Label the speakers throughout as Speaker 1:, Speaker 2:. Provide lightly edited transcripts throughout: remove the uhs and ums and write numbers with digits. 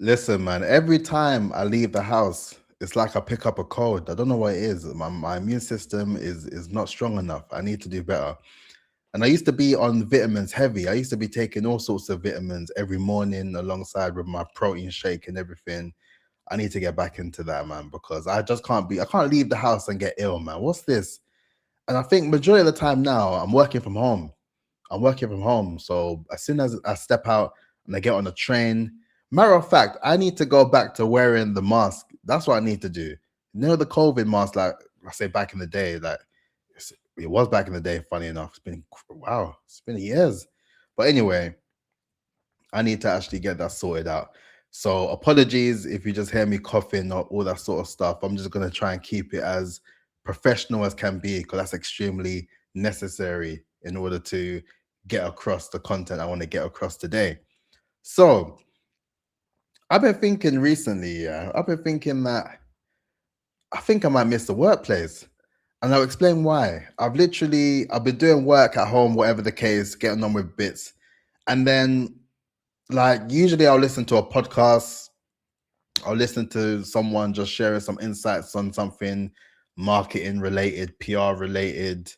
Speaker 1: Listen, man, every time I leave the house, it's like I pick up a cold. I don't know what it is. My immune system is not strong enough. I need to do better. And I used to be on vitamins heavy. I used to be taking all sorts of vitamins every morning alongside with my protein shake and everything. I need to get back into that, man, because I can't leave the house and get ill, man. What's this? And I think majority of the time now, I'm working from home. I'm working from home. So as soon as I step out and I get on the train, matter of fact, I need to go back to wearing the mask. That's what I need to do. You know, the COVID mask, like I say back in the day, like it was back in the day, funny enough. It's been, wow, it's been years. But anyway, I need to actually get that sorted out. So apologies if you just hear me coughing or all that sort of stuff. I'm just going to try and keep it as professional as can be because that's extremely necessary in order to get across the content I want to get across today. So I've been thinking recently, I've been thinking that I think I might miss the workplace. And I'll explain why. I've been doing work at home, whatever the case, getting on with bits. And then like usually I'll listen to a podcast. I'll listen to someone just sharing some insights on something marketing related, PR related,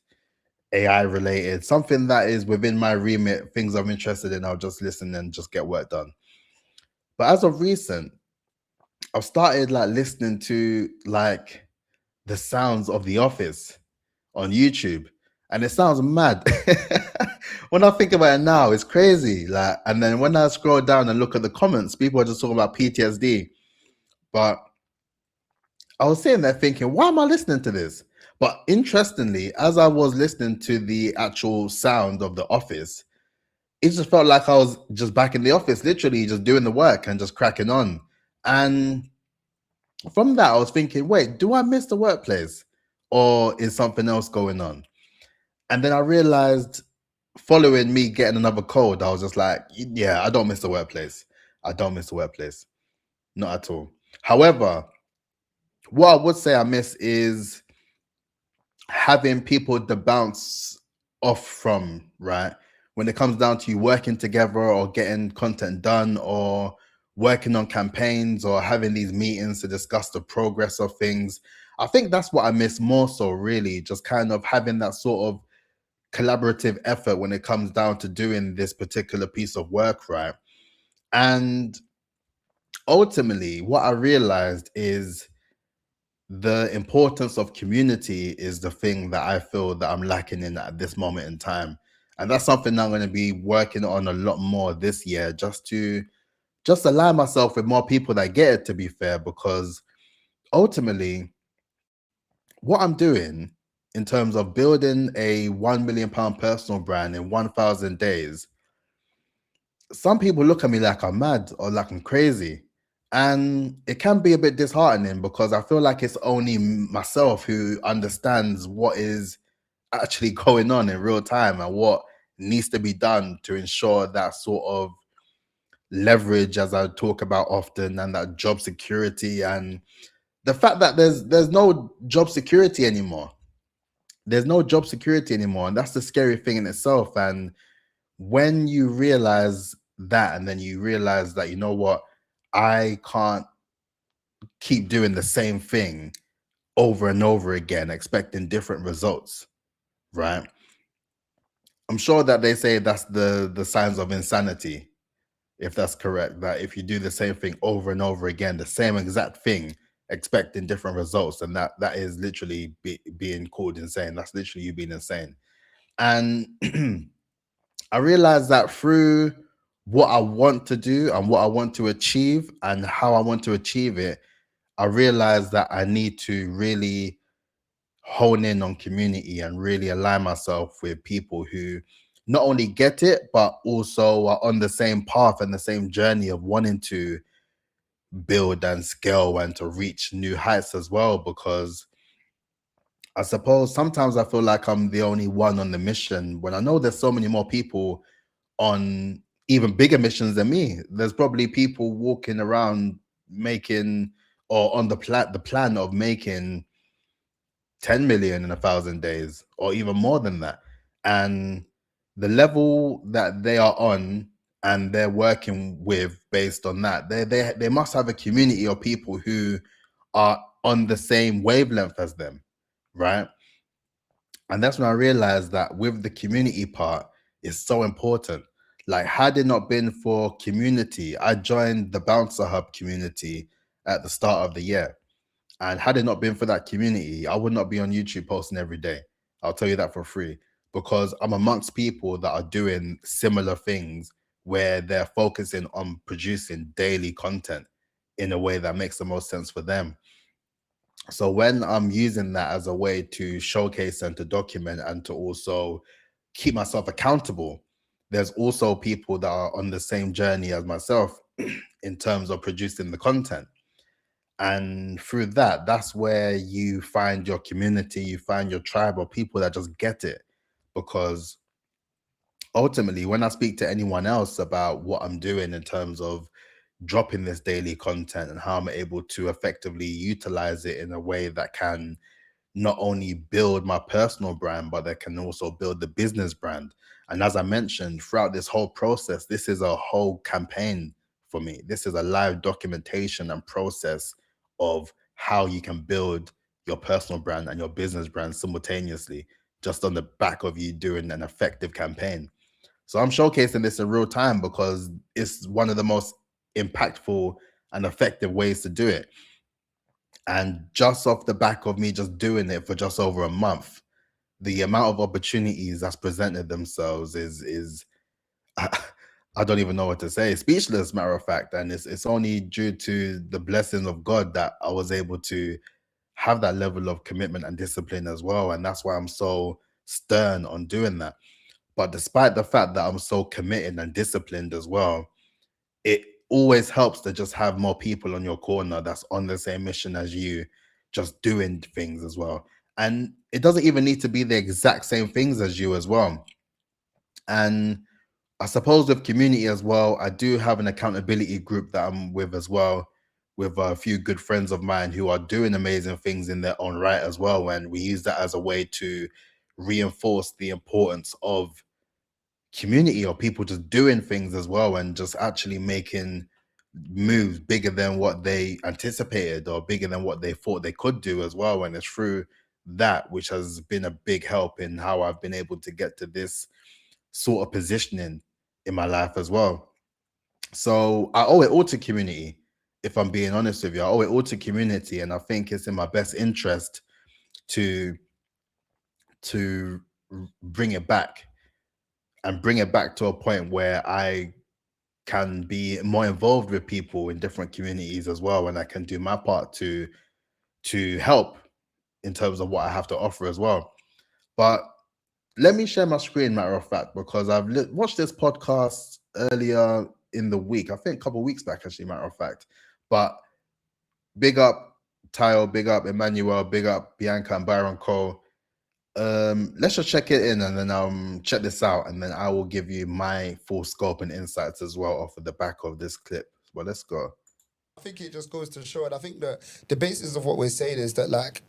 Speaker 1: AI related, something that is within my remit, things I'm interested in. I'll just listen and just get work done. But as of recent, I've started like listening to like the sounds of the office on YouTube. And it sounds mad. When I think about it now, it's crazy. Like, and then when I scroll down and look at the comments, people are just talking about PTSD. But I was sitting there thinking, why am I listening to this? But interestingly, as I was listening to the actual sound of the office, it just felt like I was just back in the office, literally just doing the work and just cracking on. And from that, I was thinking, wait, do I miss the workplace or is something else going on? And then I realized following me getting another cold, I was just like, yeah, I don't miss the workplace. I don't miss the workplace. Not at all. However, what I would say I miss is having people to bounce off from, right? When it comes down to you working together or getting content done or working on campaigns or having these meetings to discuss the progress of things. I think that's what I miss more so, really, just kind of having that sort of collaborative effort when it comes down to doing this particular piece of work, right? And ultimately, what I realized is the importance of community is the thing that I feel that I'm lacking in at this moment in time. And that's something I'm going to be working on a lot more this year, just to just align myself with more people that get it, to be fair, because ultimately what I'm doing in terms of building a £1 million personal brand in 1,000 days, some people look at me like I'm mad or like I'm crazy. And it can be a bit disheartening because I feel like it's only myself who understands what is actually going on in real time and what needs to be done to ensure that sort of leverage, as I talk about often, and that job security and the fact that there's no job security anymore. There's no job security anymore, and that's the scary thing in itself. And when you realize that, and then you realize that, you know what, I can't keep doing the same thing over and over again, expecting different results, right? I'm sure that they say that's the signs of insanity, if that's correct. That if you do the same thing over and over again, the same exact thing, expecting different results, and that is literally being called insane. That's literally you being insane. And I realized that through what I want to do and what I want to achieve and how I want to achieve it, I realized that I need to really hone in on community and really align myself with people who not only get it, but also are on the same path and the same journey of wanting to build and scale and to reach new heights as well. Because I suppose sometimes I feel like I'm the only one on the mission when I know there's so many more people on even bigger missions than me. There's probably people walking around making or on the plan of making 10 million in 1,000 days or even more than that. And the level that they are on and they're working with based on that. They must have a community of people who are on the same wavelength as them, right? And that's when I realized that with the community part is so important. Like, had it not been for community, I joined the Bouncer Hub community at the start of the year. And had it not been for that community, I would not be on YouTube posting every day. I'll tell you that for free, because I'm amongst people that are doing similar things where they're focusing on producing daily content in a way that makes the most sense for them. So when I'm using that as a way to showcase and to document and to also keep myself accountable, there's also people that are on the same journey as myself in terms of producing the content. And through that, that's where you find your community, you find your tribe of people that just get it. Because ultimately, when I speak to anyone else about what I'm doing in terms of dropping this daily content and how I'm able to effectively utilize it in a way that can not only build my personal brand, but that can also build the business brand. And as I mentioned, throughout this whole process, this is a whole campaign for me. This is a live documentation and process of how you can build your personal brand and your business brand simultaneously, just on the back of you doing an effective campaign. So I'm showcasing this in real time because it's one of the most impactful and effective ways to do it. And just off the back of me just doing it for just over a month, the amount of opportunities that's presented themselves is I, I don't even know what to say. Speechless, matter of fact. And it's only due to the blessing of God that I was able to have that level of commitment and discipline as well. And that's why I'm so stern on doing that. But despite the fact that I'm so committed and disciplined as well, it always helps to just have more people on your corner that's on the same mission as you, just doing things as well. And it doesn't even need to be the exact same things as you as well. And I suppose with community as well, I do have an accountability group that I'm with as well, with a few good friends of mine who are doing amazing things in their own right as well. And we use that as a way to reinforce the importance of community, or people just doing things as well and just actually making moves bigger than what they anticipated or bigger than what they thought they could do as well. And it's through that which has been a big help in how I've been able to get to this sort of positioning in my life as well. So I owe it all to community. If I'm being honest with you, I owe it all to community, and I think it's in my best interest to to bring it back, and bring it back to a point where I can be more involved with people in different communities as well, and I can do my part to help in terms of what I have to offer as well. But let me share my screen, matter of fact, because I've watched this podcast earlier in the week. I think a couple of weeks back, actually, matter of fact. But big up Tayo, big up Emmanuel, big up Bianca and Byron Cole. Let's just check it in and then check this out, and then I will give you my full scope and insights as well off of the back of this clip. Well, let's go.
Speaker 2: I think it just goes to show, and I think that the basis of what we're saying is that, like,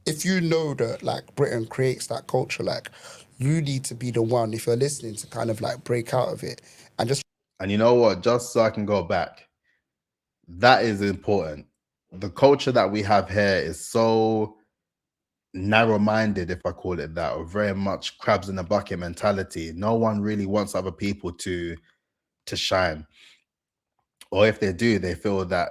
Speaker 2: if you know that, like, Britain creates that culture, like, you need to be the one, if you're listening, to kind of like break out of it and just.
Speaker 1: And you know what? Just so I can go back, that is important. The culture that we have here is so narrow-minded, if I call it that, or very much crabs in a bucket mentality. No one really wants other people to shine, or if they do, they feel that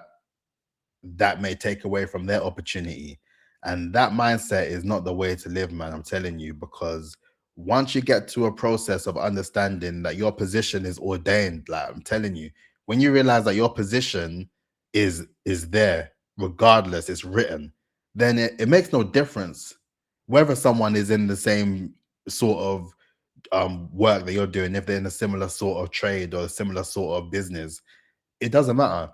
Speaker 1: that may take away from their opportunity. And that mindset is not the way to live, man. I'm telling you, because once you get to a process of understanding that your position is ordained, like I'm telling you, when you realize that your position is there, regardless, it's written, then it makes no difference whether someone is in the same sort of work that you're doing, if they're in a similar sort of trade or a similar sort of business, it doesn't matter.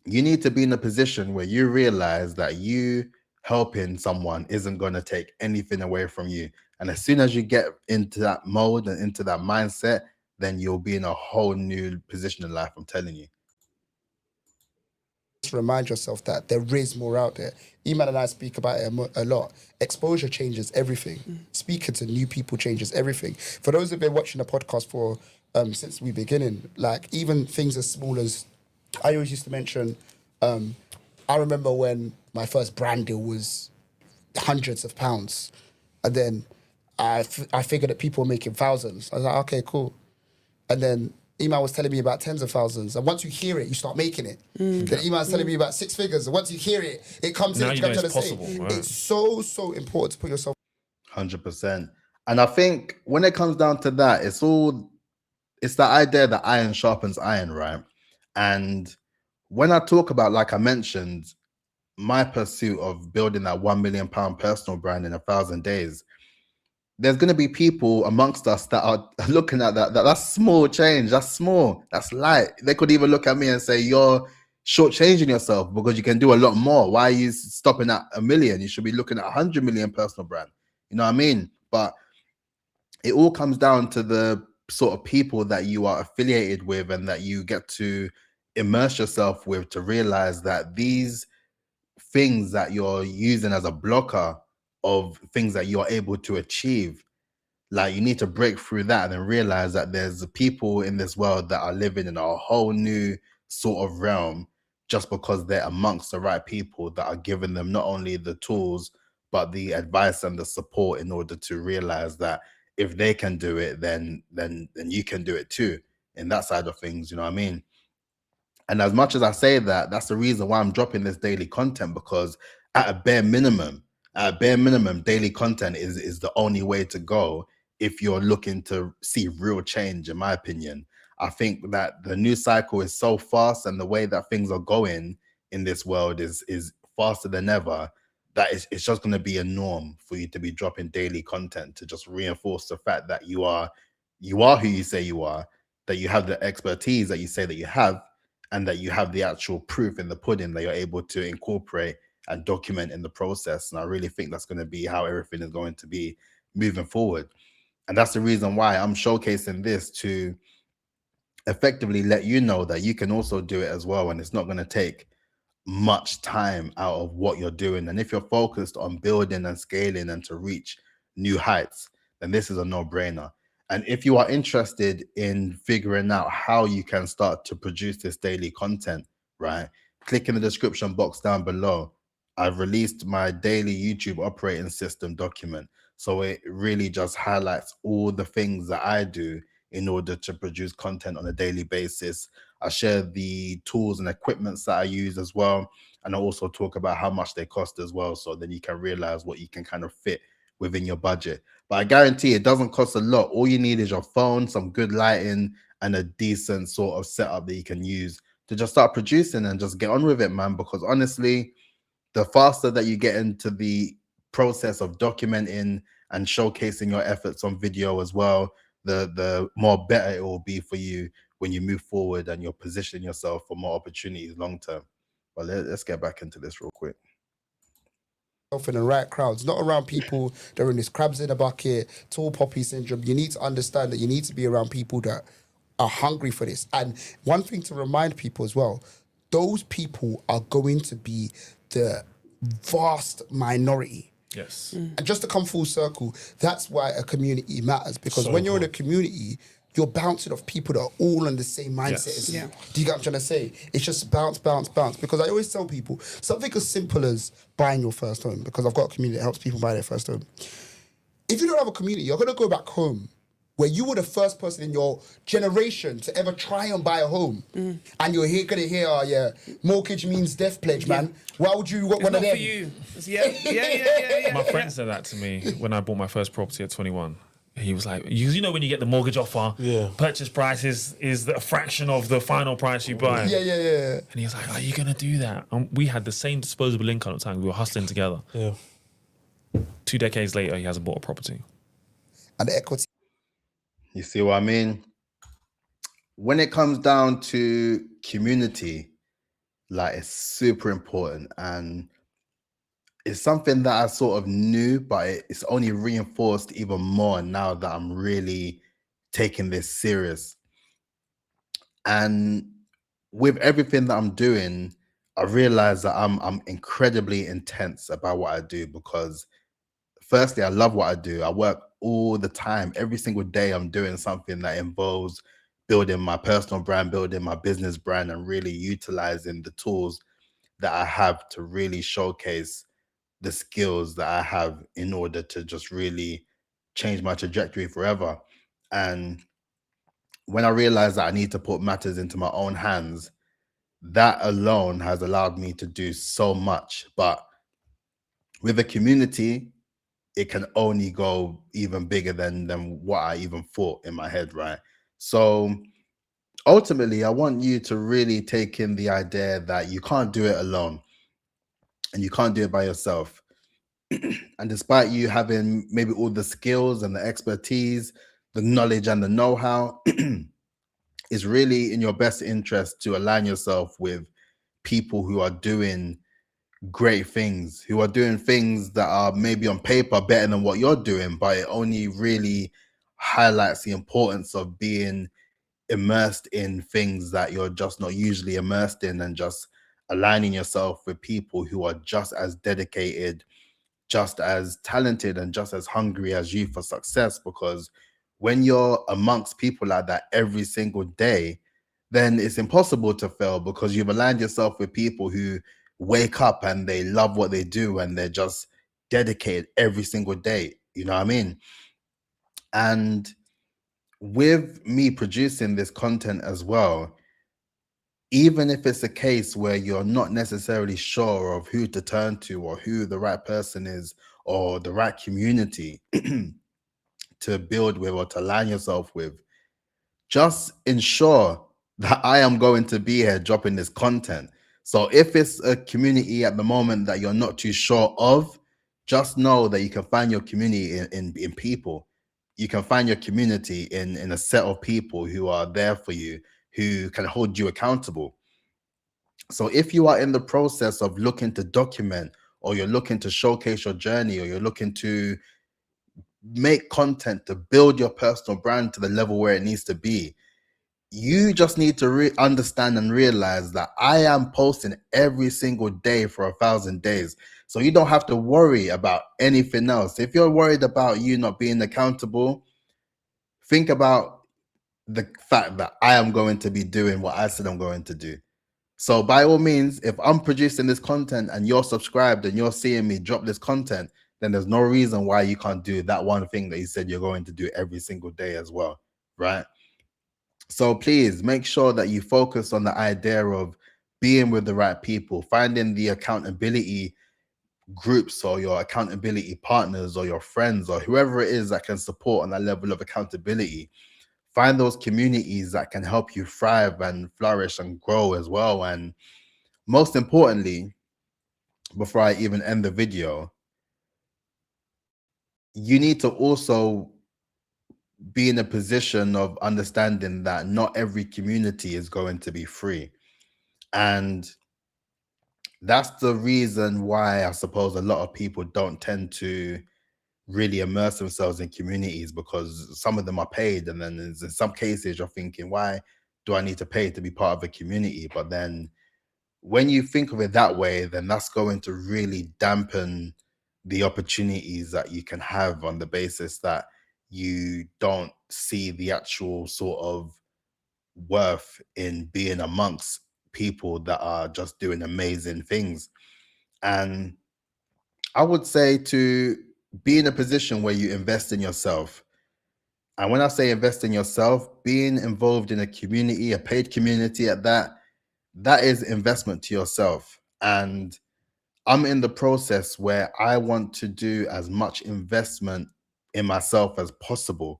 Speaker 1: You need to be in a position where you realize that you helping someone isn't going to take anything away from you. And as soon as you get into that mode and into that mindset, then you'll be in a whole new position in life. I'm telling you.
Speaker 2: Remind yourself that there is more out there. Eman and I speak about it a lot. Exposure changes everything. Speaking to new people changes everything. For those who've been watching the podcast for since we beginning. Like even things as small as I always used to mention. I remember when my first brand deal was hundreds of pounds, and then I figured that people were making thousands. I was like, okay, cool. And then Iman was telling me about tens of thousands. And once you hear it, you start making it. Then Iman's telling me about six figures. And once you hear it, it comes
Speaker 3: Now
Speaker 2: in.
Speaker 3: you
Speaker 2: Do
Speaker 3: know
Speaker 2: you know what I'm
Speaker 3: it's
Speaker 2: trying to
Speaker 3: possible,
Speaker 2: say?
Speaker 3: right?
Speaker 2: It's so important to put yourself
Speaker 1: 100%. And I think when it comes down to that, it's the idea that iron sharpens iron, right? And when I talk about, like I mentioned, my pursuit of building that £1 million personal brand in 1,000 days, there's going to be people amongst us that are looking at that's small change, that's small, that's light. They could even look at me and say, you're shortchanging yourself because you can do a lot more. Why are you stopping at 1 million? You should be looking at 100 million personal brand. You know what I mean? But it all comes down to the sort of people that you are affiliated with and that you get to immerse yourself with, to realize that these things that you're using as a blocker of things that you're able to achieve, like you need to break through that and then realize that there's people in this world that are living in a whole new sort of realm just because they're amongst the right people that are giving them not only the tools but the advice and the support in order to realize that if they can do it, then you can do it too, in that side of things. You know what I mean? And as much as I say that, that's the reason why I'm dropping this daily content, because at a bare minimum, daily content is the only way to go if you're looking to see real change, in my opinion. I think that the news cycle is so fast, and the way that things are going in this world is faster than ever, that it's just going to be a norm for you to be dropping daily content to just reinforce the fact that you are who you say you are, that you have the expertise that you say that you have, and that you have the actual proof in the pudding that you're able to incorporate and document in the process. And I really think that's going to be how everything is going to be moving forward. And that's the reason why I'm showcasing this, to effectively let you know that you can also do it as well. And it's not going to take much time out of what you're doing. And if you're focused on building and scaling and to reach new heights, then this is a no-brainer. And if you are interested in figuring out how you can start to produce this daily content, right, click in the description box down below. I've released my daily YouTube operating system document. So it really just highlights all the things that I do in order to produce content on a daily basis. I share the tools and equipments that I use as well. And I also talk about how much they cost as well. So then you can realize what you can kind of fit within your budget. But I guarantee it doesn't cost a lot. All you need is your phone, some good lighting, and a decent sort of setup that you can use to just start producing and just get on with it, man. Because honestly, the faster that you get into the process of documenting and showcasing your efforts on video as well, the more better it will be for you when you move forward and you're positioning yourself for more opportunities long term. But let's get back into this real quick.
Speaker 2: in the right crowds, not around people that are in this crabs in a bucket, tall poppy syndrome. You need to understand that you need to be around people that are hungry for this. And one thing to remind people as well, those people are going to be the vast minority.
Speaker 3: Yes.
Speaker 2: And just to come full circle, that's why a community matters. Because
Speaker 3: So
Speaker 2: when you're in a
Speaker 3: important.
Speaker 2: community, you're bouncing off people that are all on the same mindset
Speaker 3: Yes.
Speaker 2: as you.
Speaker 4: Yeah.
Speaker 2: Do you get what I'm trying to say? It's just bounce, bounce, bounce. Because I always tell people something as simple as buying your first home, because I've got a community that helps people buy their first home. If you don't have a community, you're going to go back home where you were the first person in your generation to ever try and buy a home. And you're going to hear, oh, yeah, mortgage means death pledge, man. Why would you want
Speaker 4: It's
Speaker 2: one
Speaker 4: not
Speaker 2: of them?
Speaker 4: for you. Yeah.
Speaker 3: My friend said that to me when I bought my first property at 21. He was like, you know, when you get the mortgage offer, purchase price is a fraction of the final price you buy.
Speaker 2: Yeah.
Speaker 3: And he was like, are you going to do that? And we had the same disposable income at the time. We were hustling together.
Speaker 5: Yeah.
Speaker 3: 2 decades later, he hasn't bought a property.
Speaker 2: And the equity.
Speaker 1: You see what I mean? When it comes down to community, like, it's super important, and it's something that I sort of knew, but it's only reinforced even more now that I'm really taking this serious. And with everything that I'm doing, I realize that I'm incredibly intense about what I do, because firstly, I love what I do. I work all the time. Every single day I'm doing something that involves building my personal brand, building my business brand, and really utilizing the tools that I have to really showcase the skills that I have in order to just really change my trajectory forever. And when I realized that I need to put matters into my own hands, that alone has allowed me to do so much. But with a community, it can only go even bigger than what I even thought in my head, right? So ultimately, I want you to really take in the idea that you can't do it alone and you can't do it by yourself. And despite you having maybe all the skills and the expertise, the knowledge and the know-how, it's really in your best interest to align yourself with people who are doing great things, who are doing things that are maybe on paper better than what you're doing, but it only really highlights the importance of being immersed in things that you're just not usually immersed in, and just aligning yourself with people who are just as dedicated, just as talented, and just as hungry as you for success. Because when you're amongst people like that every single day, then it's impossible to fail, because you've aligned yourself with people who wake up and they love what they do and they're just dedicated every single day. You know what I mean? And with me producing this content as well, even if it's a case where you're not necessarily sure of who to turn to or who the right person is or the right community to build with or to align yourself with, just ensure that I am going to be here dropping this content. So if it's a community at the moment that you're not too sure of, just know that you can find your community in people. You can find your community in a set of people who are there for you, who can hold you accountable. So if you are in the process of looking to document, or you're looking to showcase your journey, or you're looking to make content to build your personal brand to the level where it needs to be, you just need to understand and realize that I am posting every single day for 1,000 days. So you don't have to worry about anything else. If you're worried about you not being accountable, think about the fact that I am going to be doing what I said I'm going to do. So by all means, if I'm producing this content and you're subscribed and you're seeing me drop this content, then there's no reason why you can't do that one thing that you said you're going to do every single day as well, right? So please make sure that you focus on the idea of being with the right people, finding the accountability groups or your accountability partners or your friends or whoever it is that can support on that level of accountability. Find those communities that can help you thrive and flourish and grow as well. And most importantly, before I even end the video, you need to also be in a position of understanding that not every community is going to be free. And that's the reason why I suppose a lot of people don't tend to really immerse themselves in communities, because some of them are paid. And then in some cases you're thinking, why do I need to pay to be part of a community? But then when you think of it that way, then that's going to really dampen the opportunities that you can have, on the basis that you don't see the actual sort of worth in being amongst people that are just doing amazing things. And I would say to be in a position where you invest in yourself. And when I say invest in yourself, being involved in a community, a paid community at that, that is investment to yourself. And I'm in the process where I want to do as much investment in myself as possible,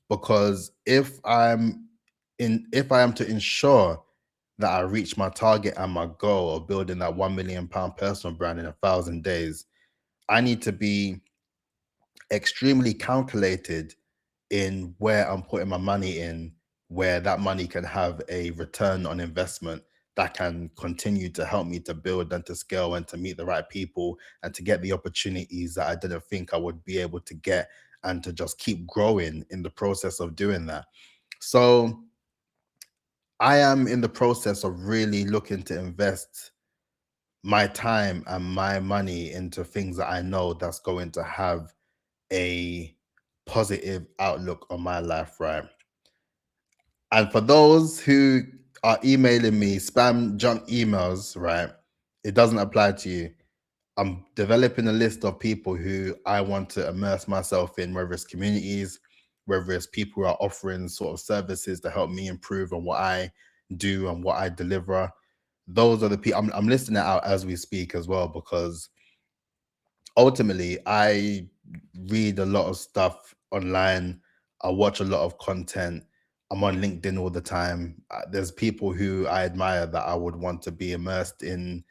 Speaker 1: because if I am to ensure that I reach my target and my goal of building that £1 million personal brand in 1,000 days, I need to be extremely calculated in where I'm putting my money in, where that money can have a return on investment that can continue to help me to build and to scale and to meet the right people and to get the opportunities that I didn't think I would be able to get, and to just keep growing in the process of doing that. So I am in the process of really looking to invest my time and my money into things that I know that's going to have a positive outlook on my life, right? And for those who are emailing me spam junk emails, right, it doesn't apply to you. I'm developing a list of people who I want to immerse myself in, whether it's communities, whether it's people who are offering sort of services to help me improve on what I do and what I deliver. Those are the people I'm listing it out as we speak as well, because ultimately I read a lot of stuff online. I watch a lot of content. I'm on LinkedIn all the time. There's people who I admire that I would want to be immersed in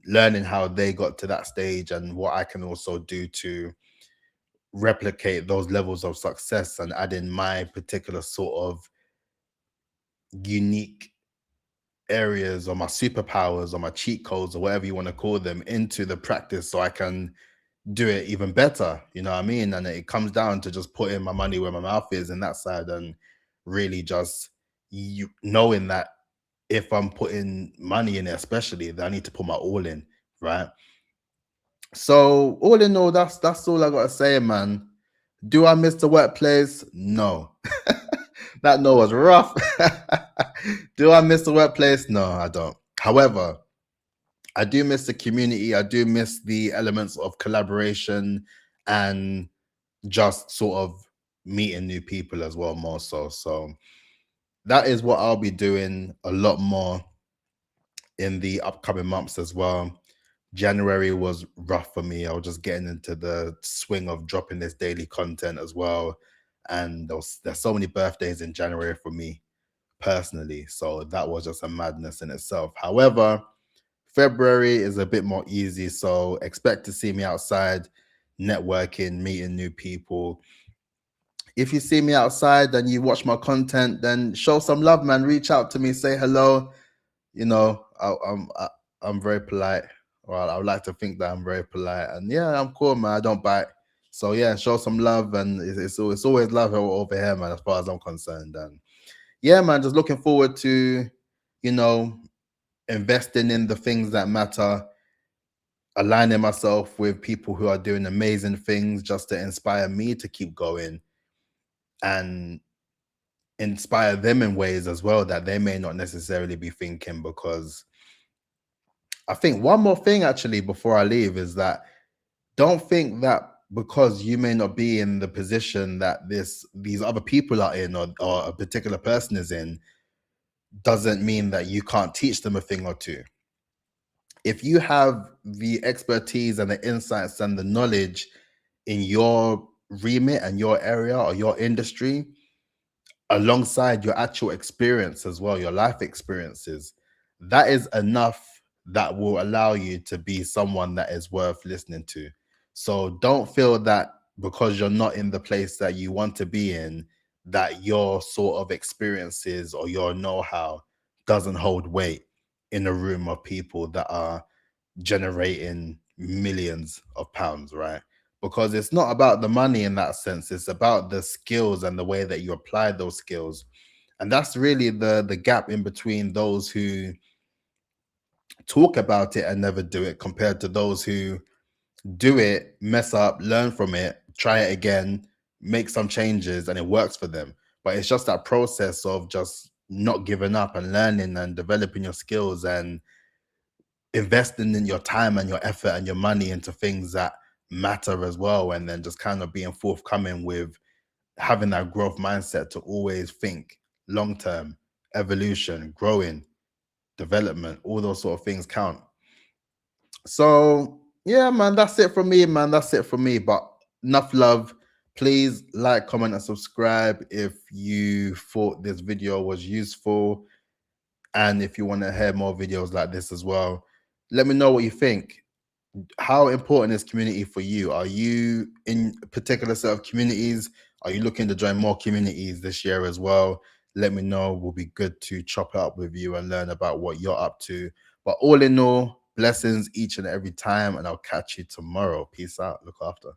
Speaker 1: learning how they got to that stage and what I can also do to replicate those levels of success and add in my particular sort of unique areas or my superpowers or my cheat codes or whatever you want to call them into the practice so I can do it even better. You know what I mean? And it comes down to just putting my money where my mouth is in that side, and really just knowing that if I'm putting money in it, especially, that I need to put my all in, right? So all in all, that's all I gotta say, man. Do I miss the workplace? No. That no was rough. Do I miss the workplace? No, I don't. However, I do miss the community. I do miss the elements of collaboration and just sort of meeting new people as well, more so. So that is what I'll be doing a lot more in the upcoming months as well. January was rough for me. I was just getting into the swing of dropping this daily content as well. And there's so many birthdays in January for me personally. So that was just a madness in itself. However, February is a bit more easy. So expect to see me outside, networking, meeting new people. If you see me outside and you watch my content, then show some love, man. Reach out to me, say hello. You know, I'm very polite. Well, I would like to think that I'm very polite, and yeah, I'm cool, man. I don't bite. So yeah, show some love, and it's always love over here, man. As far as I'm concerned, and yeah, man, just looking forward to, you know, investing in the things that matter, aligning myself with people who are doing amazing things just to inspire me to keep going and inspire them in ways as well that they may not necessarily be thinking. Because I think one more thing actually before I leave is that don't think that because you may not be in the position that these other people are in, or a particular person is in, doesn't mean that you can't teach them a thing or two. If you have the expertise and the insights and the knowledge in your remit and your area or your industry, alongside your actual experience as well, your life experiences, that is enough that will allow you to be someone that is worth listening to. So don't feel that because you're not in the place that you want to be in, that your sort of experiences or your know-how doesn't hold weight in a room of people that are generating millions of pounds, right? Because it's not about the money in that sense. It's about the skills and the way that you apply those skills. And that's really the gap in between those who talk about it and never do it compared to those who do it, mess up, learn from it, try it again, make some changes, and it works for them. But it's just that process of just not giving up and learning and developing your skills and investing in your time and your effort and your money into things that matter as well, and then just kind of being forthcoming with having that growth mindset to always think long term, evolution, growing, development, all those sort of things count. So yeah, man, that's it from me, man. That's it from me. But enough love. Please like, comment, and subscribe if you thought this video was useful. And if you want to hear more videos like this as well, let me know what you think. How important is community for you? Are you in a particular set of communities? Are you looking to join more communities this year as well? Let me know. We'll be good to chop it up with you and learn about what you're up to. But all in all, blessings each and every time, and I'll catch you tomorrow. Peace out. Look after.